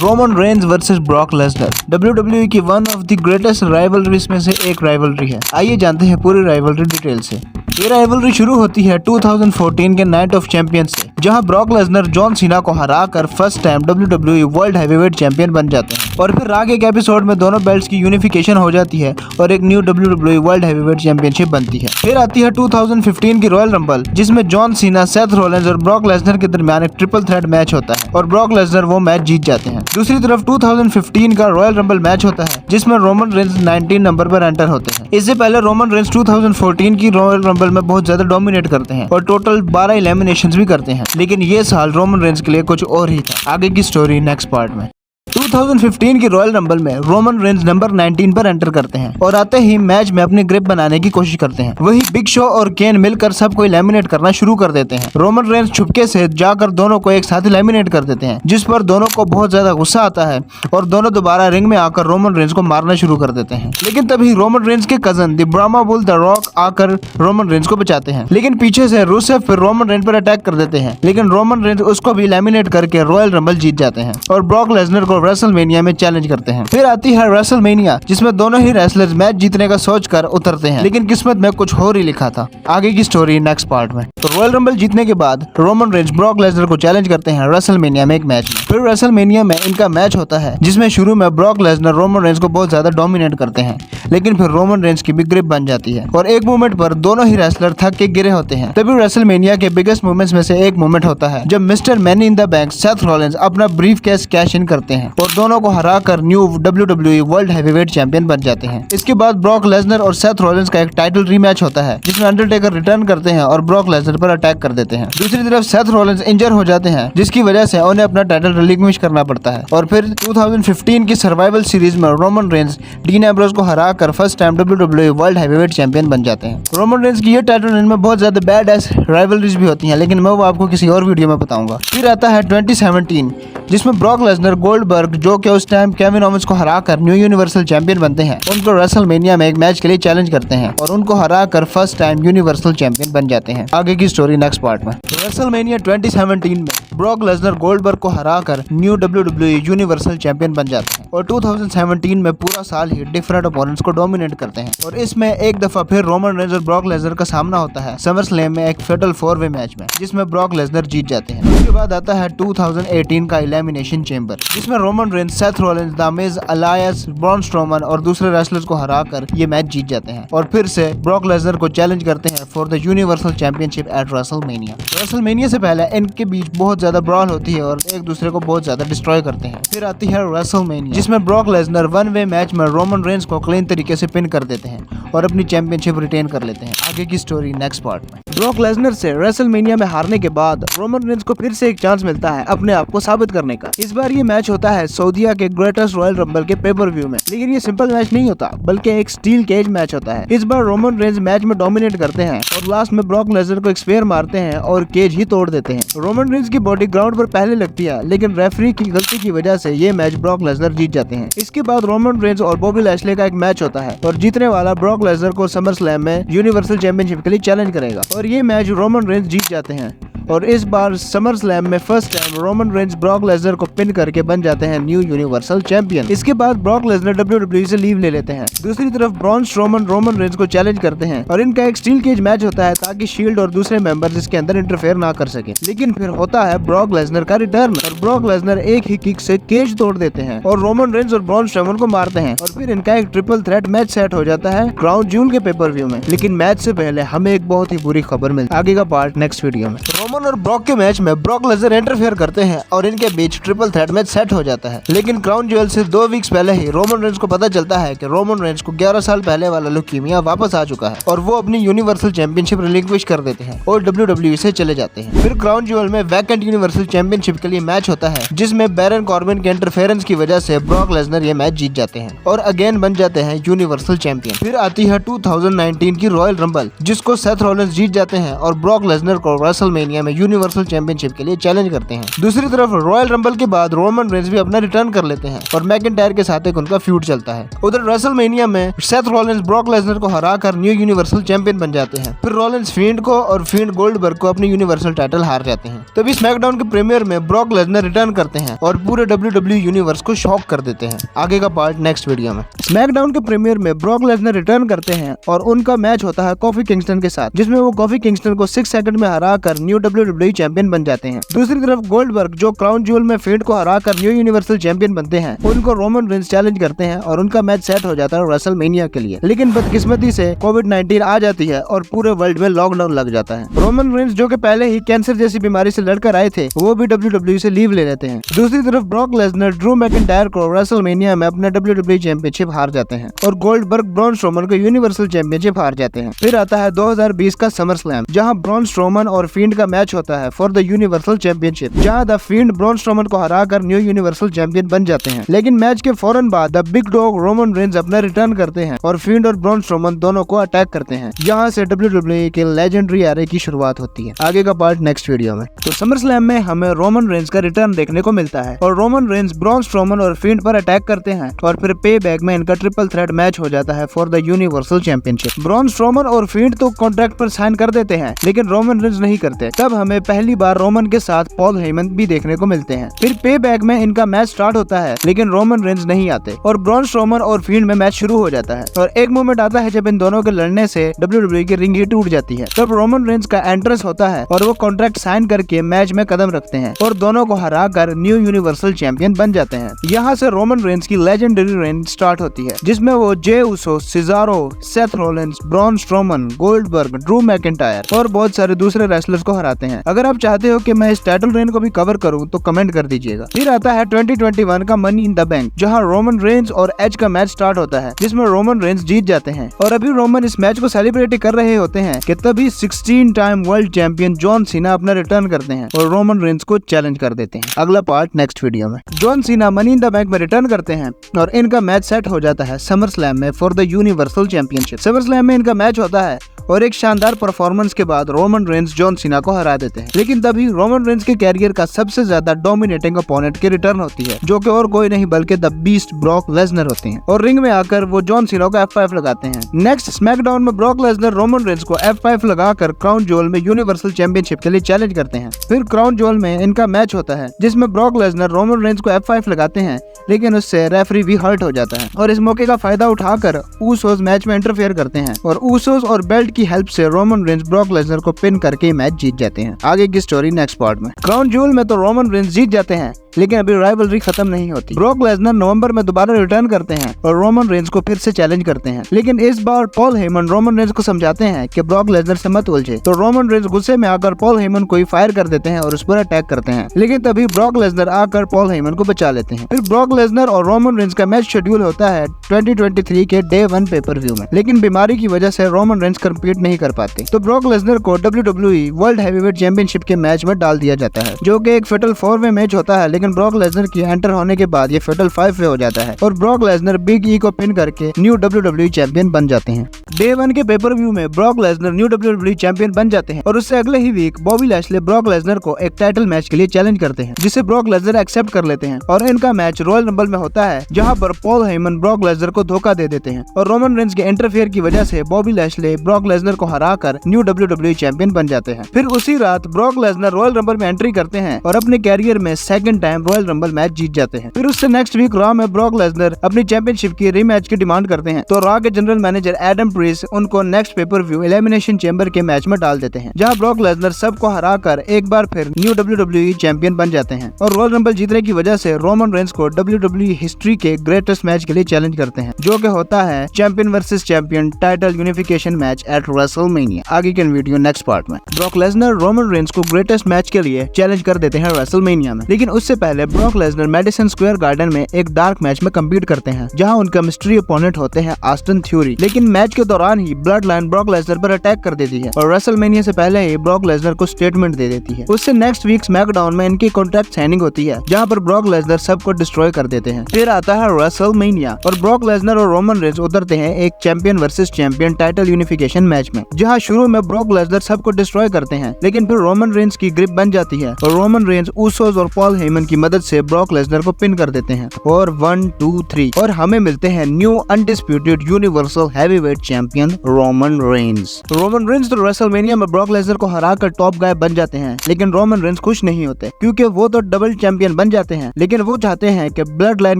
Roman Reigns versus Brock Lesnar WWE की one of the greatest rivalries में से एक राइवलरी है। आइए जानते हैं पूरी राइवलरी डिटेल से। ये राइवलरी शुरू होती है 2014 के नाइट ऑफ चैंपियंस से, जहां ब्रॉक लेसनर जॉन सीना को हराकर first time WWE world heavyweight champion बन जाते हैं। और फिर आगे के एपिसोड में दोनों बेल्ट्स की यूनिफिकेशन हो जाती है और एक new WWE world heavyweight championship बनती है। फिर आती है 2015 की रॉयल रंबल, जिसमें जॉन सीना, सेथ रॉलिंस और ब्रॉक लेसनर के दरमियान एक ट्रिपल थ्रेट मैच होता है और ब्रॉक लेसनर वो मैच जीत जाते हैं। दूसरी तरफ 2015 का रॉयल रंबल मैच होता है, जिसमें रोमन रेंज 19 नंबर पर एंटर होते हैं। इससे पहले रोमन रेंज 2014 की रॉयल रंबल में बहुत ज्यादा डोमिनेट करते हैं और टोटल 12 एलिमिनेशंस भी करते हैं, लेकिन ये साल रोमन रेंज के लिए कुछ और ही था। आगे की स्टोरी नेक्स्ट पार्ट में। 2015 की रॉयल रंबल में रोमन रेंज नंबर 19 पर एंटर करते हैं और आते ही मैच में अपनी ग्रिप बनाने की कोशिश करते हैं। वही बिग शो और केन मिलकर सबको एलिमिनेट करना शुरू कर देते हैं। रोमन रेंज छुपके से जाकर दोनों को एक साथ एलिमिनेट कर देते हैं, जिस पर दोनों को बहुत ज्यादा गुस्सा आता है और दोनों दोबारा रिंग में आकर रोमन रेंज को मारना शुरू कर देते हैं। लेकिन तभी रोमन रेंज के cousin the Brahma bull the rock आकर रोमन रेंज को बचाते हैं, लेकिन पीछे से रूसेफ फिर रोमन रेंज पर अटैक कर देते हैं, लेकिन रोमन रेंज उसको भी एलिमिनेट करके रॉयल रंबल जीत जाते हैं और ब्रॉक लेसनर को रेसलमेनिया में चैलेंज करते हैं। फिर आती है रेसलमेनिया, जिसमें दोनों ही रेसलर्स मैच जीतने का सोचकर उतरते हैं, लेकिन किस्मत में कुछ और ही लिखा था। आगे की स्टोरी नेक्स्ट पार्ट में। तो रॉयल रंबल जीतने के बाद रोमन रेंज ब्रॉक लेसनर को चैलेंज करते हैं रेसलमेनिया में एक मैच में। फिर रेसलमेनिया में इनका मैच होता है, जिसमें शुरू में ब्रॉक लेसनर रोमन रेंज को बहुत ज्यादा डोमिनेट करते हैं, लेकिन फिर रोमन रेंज की भी ग्रिप बन जाती है और एक मोमेंट पर दोनों ही रेसलर थक के गिरे होते हैं। तभी रेसलमेनिया के बिगेस्ट मोमेंट्स में से एक मोमेंट होता है जब mister money in the bank Seth Rollins अपना ब्रीफ केस कैश इन करते हैं और दोनों को हराकर new WWE world heavyweight champion बन जाते हैं। इसके बाद ब्रॉक लेसनर और सेथ रॉलिंस का एक टाइटल रीमैच होता है, जिसमें अंडरटेकर रिटर्न करते हैं और ब्रॉक लेसनर पर अटैक कर देते हैं। दूसरी तरफ सेथ रॉलिंस इंजर हो जाते हैं, जिसकी वजह से उन्हें अपना टाइटल रिलिंक्विश करना पड़ता है। और फिर 2015 की सर्वाइवल सीरीज में रोमन रेंज डीन एम्ब्रोस को हराकर first time WWE world heavyweight champion बन जाते हैं। रोमन रेंज की ये टाइटल रेंज में बहुत ज्यादा बैड एस राइवलरीज भी होती हैं, लेकिन मैं वो आपको किसी और वीडियो में बताऊंगा। फिर आता है 2017, जिसमें ब्रॉक लेसनर गोल्डबर्ग, जो कि उस टाइम केविन ओवेंस को हराकर न्यू यूनिवर्सल चैंपियन बनते हैं, उनको रेसलमेनिया में एक मैच के लिए चैलेंज करते हैं और उनको हराकर फर्स्ट टाइम यूनिवर्सल चैंपियन बन जाते हैं। आगे की स्टोरी नेक्स्ट पार्ट में। रेसलमेनिया 2017 में ब्रॉक लेसनर गोल्डबर्ग को हराकर न्यू WWE यूनिवर्सल चैंपियन बन जाते हैं और 2017 में पूरा साल ही डिफरेंट ओपोनेंट्स को डोमिनेट करते हैं। और इसमें एक दफा फिर रोमन रेंज और ब्रॉक लेसनर का सामना होता है समरस्लैम में एक फेटल 4-वे मैच में, जिसमें ब्रॉक लेसनर जीत जाते हैं। उसके बाद आता है 2018 का एलिमिनेशन चैम्बर, जिसमें Roman Reigns, Seth Rollins, the Miz, alliance, Braun Strowman और दूसरे रेसलर्स को हराकर ये मैच जीत जाते हैं और फिर से ब्रॉक लेसनर को चैलेंज करते हैं for the universal championship eight WrestleMania. WrestleMania से पहले इनके बीच बहुत ज्यादा ब्रॉल होती है और एक दूसरे को बहुत ज्यादा डिस्ट्रॉय करते हैं। फिर आती है रेसलमेनिया, जिसमें ब्रॉक लेसनर 1-वे मैच में रोमन रेंज को क्लीन तरीके से पिन कर देते हैं और अपनी चैंपियनशिप रिटेन कर लेते हैं। आगे की स्टोरी नेक्स्ट पार्ट में। ब्रॉक लेसनर से रेसलमेनिया में हारने के बाद रोमन रेंज को फिर से एक चांस मिलता है अपने आप को साबित करने का। इस बार ये मैच होता है सऊदीया के ग्रेटेस्ट रॉयल रंबल के पेपर व्यू में, लेकिन ये सिंपल मैच नहीं होता बल्कि एक स्टील केज मैच होता है। इस बार रोमन रेंज मैच में डोमिनेट करते हैं और लास्ट में ब्रॉक लेसनर को एक स्पेयर मारते हैं और केज ही तोड़ देते हैं। रोमन रेंज की बॉडी ग्राउंड पर पहले लगती है, लेकिन रेफरी की गलती की वजह से ये मैच ब्रॉक लेसनर जीत जाते हैं। इसके बाद रोमन रेंज और बॉबी लैशले का एक मैच होता है और जीतने वाला ब्रॉक लेसनर को समरस्लैम में यूनिवर्सल चैंपियनशिप के लिए चैलेंज करेगा और ये मैच रोमन रेंज जीत जाते हैं। और इस बार समरस्लैम में first time Roman Reigns Brock Lesnar को पिन करके बन जाते हैं न्यू यूनिवर्सल चैंपियन। इसके बाद ब्रॉक लेसनर WWE से लीव ले लेते हैं। दूसरी तरफ ब्रॉन स्ट्रोमन रोमन रेंज को चैलेंज करते हैं और इनका एक स्टील केज मैच होता है ताकि शील्ड और दूसरे मेंबर्स इसके अंदर इंटरफेयर ना कर सके। लेकिन फिर होता है ब्रॉक लेसनर का रिटर्न और ब्रॉक लेसनर एक ही किक से केज तोड़ देते हैं और रोमन रेंज और ब्रॉन स्ट्रोमन को मारते हैं और फिर इनका एक ट्रिपल थ्रेट मैच सेट हो जाता है क्राउन ज्यूल के पेपर व्यू में। लेकिन मैच से पहले हमें एक बहुत ही बुरी खबर मिलती है। आगे का पार्ट नेक्स्ट वीडियो में। रोमन और ब्रॉक के मैच में ब्रॉक लेसनर इंटरफेयर करते हैं और इनके बीच ट्रिपल थ्रेट मैच सेट हो जाता है। लेकिन क्राउन ज्वेल से 2 वीक्स पहले ही रोमन रेंज को पता चलता है कि रोमन रेंज को 11 साल पहले वाला ल्यूकीमिया वापस आ चुका है और वो अपनी यूनिवर्सल चैंपियनशिप रिलिंक्विश कर देते हैं और WWE से चले जाते हैं। फिर क्राउन ज्वेल में वैकेंट यूनिवर्सल चैंपियनशिप के लिए मैच होता है, जिसमें बैरन कॉर्बिन के इंटरफेरेंस की वजह से ब्रॉक लेसनर ये मैच जीत जाते हैं और अगेन बन जाते हैं यूनिवर्सल चैंपियन। फिर आती है 2019 की रॉयल रंबल, जिसको सेथ रॉलिंस जीत जाते हैं और ब्रॉक लेसनर को रेसलमेनिया में यूनिवर्सल चैंपियनशिप के लिए चैलेंज करते हैं। दूसरी तरफ रॉयल रंबल के बाद रोमन रेंज भी अपना रिटर्न कर लेते हैं और मैकिंटायर के साथ एक उनका फ्यूड चलता है। उधर रेसलमेनिया में सेथ रॉलिंस ब्रॉक लेसनर को हराकर न्यू यूनिवर्सल चैंपियन बन जाते हैं। फिर रॉलिंस फील्ड को और फील्ड गोल्डबर्ग को अपनी यूनिवर्सल टाइटल हार जाते हैं। तभी स्मैकडाउन के प्रीमियर में ब्रॉक लेसनर रिटर्न करते हैं और पूरे WWE यूनिवर्स को शॉक कर देते हैं। आगे का पार्ट नेक्स्ट वीडियो में। स्मैकडाउन के प्रीमियर में ब्रॉक लेसनर रिटर्न करते हैं और उनका मैच होता है कॉफी किंगस्टन के साथ, जिसमें वो कॉफी किंगस्टन को 6 सेकंड में हराकर न्यू WWE चैंपियन बन जाते हैं। दूसरी तरफ गोल्डबर्ग जो क्राउन ज्वेल में फील्ड को हराकर न्यू यूनिवर्सल चैंपियन बनते हैं, उनको रोमन रेंस चैलेंज करते हैं और उनका मैच सेट हो जाता है रेसलमेनिया के लिए। लेकिन बदकिस्मती से कोविड-19 आ जाती है और पूरे वर्ल्ड में लॉकडाउन लग जाता है। रोमन रेंस जो कि पहले ही कैंसर जैसी बीमारी से लड़कर आए थे, वो भी WWE से लीव ले लेते हैं। दूसरी तरफ ब्रॉक लेसनर ड्रू मैकिंटायर को रेसलमेनिया में अपना WWE चैंपियनशिप हार जाते हैं और गोल्डबर्ग ब्रॉन स्ट्रोमन को यूनिवर्सल चैंपियनशिप हार जाते हैं। फिर आता है 2020 का समर स्लैम, जहां ब्रॉन स्ट्रोमन और फील्ड का मैच होता है फॉर द यूनिवर्सल चैंपियनशिप, जहां द फील्ड ब्रॉन स्ट्रोमन को हराकर न्यू यूनिवर्सल चैंपियन बन जाते हैं। लेकिन मैच के फौरन बाद the big dog Roman Reigns अपना रिटर्न करते हैं और फील्ड और ब्रॉन स्ट्रोमन दोनों को अटैक करते हैं। यहाँ से WWE के लेजेंडरी एरा की शुरुआत होती है। आगे का पार्ट नेक्स्ट वीडियो में। तो समर स्लैम में हमें रोमन रेंस का रिटर्न देखने को मिलता है और रोमन रेंस ब्रॉन स्ट्रोमन और फील्ड पर अटैक करते हैं और फिर पे बैक में इनका ट्रिपल थ्रेट मैच हो जाता है for the universal championship. Braun Strowman और फील्ड तो कॉन्ट्रैक्ट पर साइन कर देते हैं, लेकिन रोमन रेंस नहीं करते। तब हमें पहली बार रोमन के साथ पॉल हेमन भी देखने को मिलते हैं। फिर पे बैक में इनका मैच स्टार्ट होता है, लेकिन रोमन रेंस नहीं आते और ब्रॉन स्ट्रोमन और फील्ड में मैच शुरू हो जाता है। और एक मोमेंट आता है जब इन दोनों के लड़ने से WWE की रिंग ही टूट जाती है। तब रोमन रेंस का एंट्रेंस होता है और वो कॉन्ट्रैक्ट साइन करके मैच में कदम रखते हैं और दोनों को हराकर न्यू यूनिवर्सल चैंपियन बन जाते हैं। यहाँ से रोमन रेंस की लेजेंडरी रेन स्टार्ट होती है, जिसमें वो Jey Uso, Cesaro, Seth Rollins, Braun Strowman, Goldberg, Drew McIntyre और बहुत सारे दूसरे रेसलर्स को हराते हैं। अगर आप चाहते हो कि मैं इस टाइटल रेन को भी कवर करूं तो कमेंट कर दीजिएगा। फिर आता है 2021 का मनी इन द बैंक, जहां रोमन रेंस और एज का मैच स्टार्ट होता है, जिसमें रोमन रेंस जीत जाते हैं। और अभी रोमन इस मैच को सेलिब्रेट कर रहे होते हैं कि तभी 16 time world champion John Cena अपना रिटर्न करते हैं और रोमन रेंस को चैलेंज कर देते हैं। अगला पार्ट नेक्स्ट वीडियो में। John Cena money in the bank में रिटर्न करते हैं और इनका मैच सेट हो जाता है समर स्लैम में for the universal championship. Summer slam में इनका मैच होता है और एक शानदार परफॉर्मेंस के बाद रोमन रेंस जॉन सीना को हरा देते हैं। लेकिन तभी रोमन रेंस के कैरियर का सबसे ज्यादा डोमिनेटिंग अपोनेंट की रिटर्न होती है, जो कि और कोई नहीं बल्कि द बीस्ट ब्रॉक लेसनर होते हैं और रिंग में आकर वो जॉन सीना को F5 लगाते हैं। नेक्स्ट स्मैकडाउन में ब्रॉक लेसनर रोमन रेंस को F5 लगाकर क्राउन ज्वेल में यूनिवर्सल चैंपियनशिप के लिए चैलेंज करते हैं। फिर क्राउन ज्वेल में इनका मैच होता है, जिसमें ब्रॉक लेसनर रोमन रेंस को F5 लगाते हैं, लेकिन उससे रेफरी भी हर्ट हो जाता है और इस मौके का फायदा उठाकर ऊसोस मैच में इंटरफेयर करते हैं और ऊसोस और बेल्ट की हेल्प से रोमन रेंस ब्रॉक लेसनर को पिन करके मैच जीत जाते हैं। आगे की स्टोरी नेक्स्ट पार्ट में। क्राउन ज्वेल में तो रोमन रेंस जीत जाते हैं, लेकिन अभी राइवलरी खत्म नहीं होती। ब्रॉक लेसनर नवंबर में दोबारा रिटर्न करते हैं और रोमन रेंस को फिर से चैलेंज करते हैं, लेकिन इस बार पॉल हेमन रोमन रेंस को समझाते हैं कि ब्रॉक लेसनर से मत उलझे। तो रोमन रेंस गुस्से में आकर पॉल हेमन को ही फायर कर देते हैं और उस पर अटैक करते हैं, लेकिन तभी ब्रॉक लेसनर आकर पॉल हेमन को बचा लेते हैं। फिर ब्रॉक लेसनर और रोमन रेंस का मैच शेड्यूल होता है 2023 के डे 1 पेपर व्यू में, लेकिन बीमारी की वजह से रोमन रेंस कम्पीट नहीं कर पाते। तो ब्रॉक लेसनर को WWE वर्ल्ड हैवीवेट चैंपियनशिप के मैच में डाल दिया जाता है, जो कि एक फेटल 4-वे मैच होता है, लेकिन ब्रॉक लेसनर की एंटर होने के बाद ये फेटल 5-वे हो जाता है और ब्रॉक लेसनर बिग ई को पिन करके न्यू WWE चैंपियन बन जाते हैं। डे 1 के पेपर व्यू में Brock Lesnar new WWE champion बन जाते हैं और उससे अगले ही वीक बॉबी लैशले ब्रॉक लेसनर को एक टाइटल मैच के लिए चैलेंज करते हैं, जिसे ब्रॉक लेसनर एक्सेप्ट कर लेते हैं और इनका मैच रॉयल रंबल में होता है, जहां पर पॉल हेमन ब्रॉक लेसनर को धोखा दे देते हैं और रोमन रेंस के इंटरफेयर की वजह से बॉबी लैशले ब्रॉक लेसनर को हराकर न्यू WWE चैंपियन बन जाते हैं। फिर उसी रात ब्रॉक लेसनर रॉयल रंबल में एंट्री करते हैं और अपने कैरियर में second time Royal Rumble match जीत जाते हैं। फिर उससे नेक्स्ट वीक रॉ में ब्रॉक लेसनर अपनी चैंपियनशिप की रीमैच की डिमांड करते हैं, तो रॉ के जनरल मैनेजर एडम प्रीस उनको next pay per view Elimination Chamber के मैच में डाल देते हैं, जहां ब्रॉक लेसनर सबको हराकर एक बार फिर न्यू WWE चैंपियन बन जाते हैं और रॉयल रंबल जीतने की वजह से रोमन रेंस को WWE हिस्ट्री के ग्रेटेस्ट मैच के लिए चैलेंज करते हैं, जो कि होता है champion versus champion title unification match at WrestleMania. आगे के वीडियो नेक्स्ट पार्ट में। ब्रॉक लेसनर रोमन रेंस को ग्रेटेस्ट मैच के लिए चैलेंज कर देते हैं रेसलमेनिया में, लेकिन उससे पहले Brock Lesnar Madison Square garden में एक डार्क मैच में कम्पीट करते हैं, जहां उनका मिस्ट्री ओपोनेंट होते हैं ऑस्टिन थ्योरी। लेकिन मैच के दौरान ही ब्लड लाइन ब्रॉक लेसनर पर अटैक कर देती है और रेसलमेनिया से पहले ही ब्रॉक लेसनर को स्टेटमेंट दे देती है। उससे नेक्स्ट वीक स्मैकडाउन में इनकी कॉन्ट्रैक्ट साइनिंग होती है, जहां पर ब्रॉक लेसनर सबको डिस्ट्रॉय कर देते हैं। फिर आता है रेसलमेनिया और ब्रॉक लेसनर और रोमन रेंस उतरते हैं एक champion versus champion title unification match में, जहां शुरू में ब्रॉक लेसनर सबको डिस्ट्रॉय करते हैं, लेकिन फिर रोमन रेंस की ग्रिप बन जाती है और रोमन रेंस ऊसोस और पॉल हेमन की मदद से ब्रॉक लेसनर को पिन कर देते हैं और 1, 2, 3 और हमें मिलते हैं new undisputed universal heavyweight champion Roman Reigns. Roman Reigns तो रेसलमेनिया में ब्रॉक लेसनर को हराकर टॉप गाय बन जाते हैं, लेकिन रोमन रेंज खुश नहीं होते क्योंकि वो तो डबल चैंपियन बन जाते हैं, लेकिन वो चाहते हैं कि ब्लड लाइन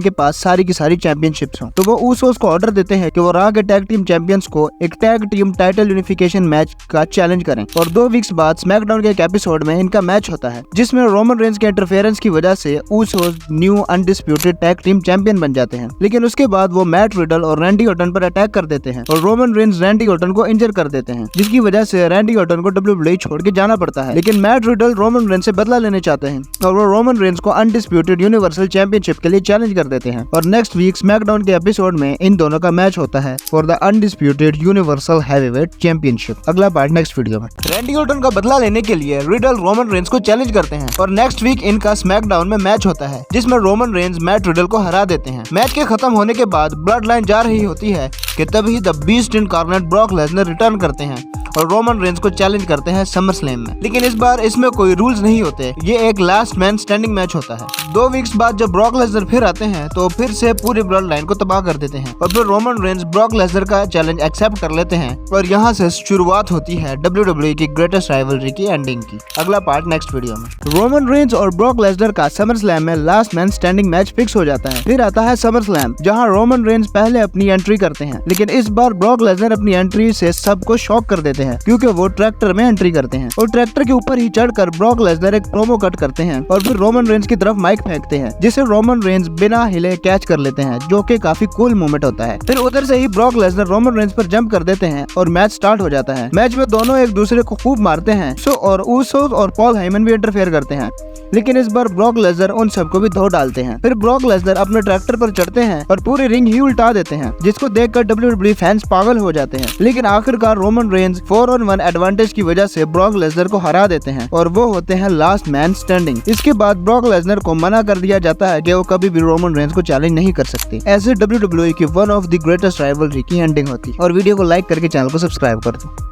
के पास सारी की सारी चैंपियनशिप्स हों। तो वो ऊसोस को ऑर्डर देते हैं कि वो रॉ के टैग टीम चैंपियंस को एक tag team title unification match का चैलेंज करें। और 2 वीक्स बाद स्मैकडाउन के एक एपिसोड में इनका मैच होता है, जिसमें रोमन रेंज के इंटरफेरेंस की वजह से Usos new undisputed tag team champion बन जाते हैं। लेकिन उसके बाद वो मैट रिडल और रैंडी ऑर्टन पर अटैक कर देते हैं और रोमन रेंज रैंडी ऑर्टन को इंजर कर देते हैं, जिसकी वजह से रैंडी ऑर्टन को WWE छोड़ के जाना पड़ता है। लेकिन मैट रिडल रोमन रेंज से बदला लेने चाहते हैं और वो रोमन रेंज को अनडिस्प्यूटेड यूनिवर्सल चैंपियनशिप के लिए चैलेंज कर देते हैं। और नेक्स्ट वीक स्मैकडाउन के एपिसोड में इन दोनों का मैच होता है for the undisputed universal heavyweight championship. अगला पार्ट नेक्स्ट वीडियो में। रैंडी ऑर्टन का बदला लेने के लिए रिडल रोमन रेंज को चैलेंज करते हैं और नेक्स्ट वीक इनका स्मैकडाउन में मैच होता है, जिसमें रोमन रेंज मैट रिडल को हरा देते हैं। मैच के खत्म होने के बाद ब्लड लाइन जा रही होती है कि तभी the beast incarnate Brock Lesnar return करते हैं और रोमन रेंज को चैलेंज करते हैं समर स्लैम में। लेकिन इस बार इसमें कोई रूल्स नहीं होते, ये एक लास्ट मैन स्टैंडिंग मैच होता है। 2 वीक्स बाद जब ब्रॉक लेसनर फिर आते हैं तो फिर से पूरी ब्लड लाइन को तबाह कर देते हैं और फिर रोमन रेंज ब्रॉक लेसनर का चैलेंज एक्सेप्ट कर लेते हैं और यहाँ से शुरुआत होती है WWE की ग्रेटेस्ट राइवलरी की एंडिंग की। अगला पार्ट नेक्स्ट वीडियो में। रोमन रेंज और ब्रॉक लेसनर का समर स्लैम में last man standing match fix हो जाता है। फिर आता है समर स्लैम, जहाँ रोमन रेंज पहले अपनी एंट्री करते हैं, लेकिन इस बार ब्रॉक लेसनर अपनी एंट्री से सबको शॉक कर देते हैं क्योंकि वो ट्रैक्टर में एंट्री करते हैं और ट्रैक्टर के ऊपर ही चढ़कर ब्रॉक लेसनर एक प्रोमो कट करते हैं और फिर रोमन रेंज की तरफ माइक फेंकते हैं, जिसे रोमन रेंज बिना हिले कैच कर लेते हैं, जो कि काफी कूल मोमेंट होता है। फिर उधर से ही ब्रॉक लेसनर रोमन रेंज पर जंप कर देते हैं और मैच स्टार्ट हो जाता है। मैच में दोनों एक दूसरे को खूब मारते हैं और ऊसोस और पॉल हेमन भी इंटरफेयर करते हैं, लेकिन इस बार ब्रॉक लेसनर उन सबको भी धो डालते हैं। फिर ब्रॉक लेसनर अपने ट्रैक्टर पर चढ़ते हैं और पूरी रिंग ही उल्टा देते हैं, जिसको देखकर WWE फैंस पागल हो जाते हैं। लेकिन आखिरकार रोमन रेंज 4-on-1 एडवांटेज की वजह से ब्रॉक लेसनर को हरा देते हैं और वो होते हैं लास्ट मैन स्टैंडिंग। इसके बाद ब्रॉक लेसनर को मना कर दिया जाता है कि वो कभी भी रोमन रेंज को चैलेंज नहीं कर सकते। ऐसे WWE की one of the greatest rivalry की एंडिंग होती है। और वीडियो को लाइक करके चैनल को सब्सक्राइब कर दो।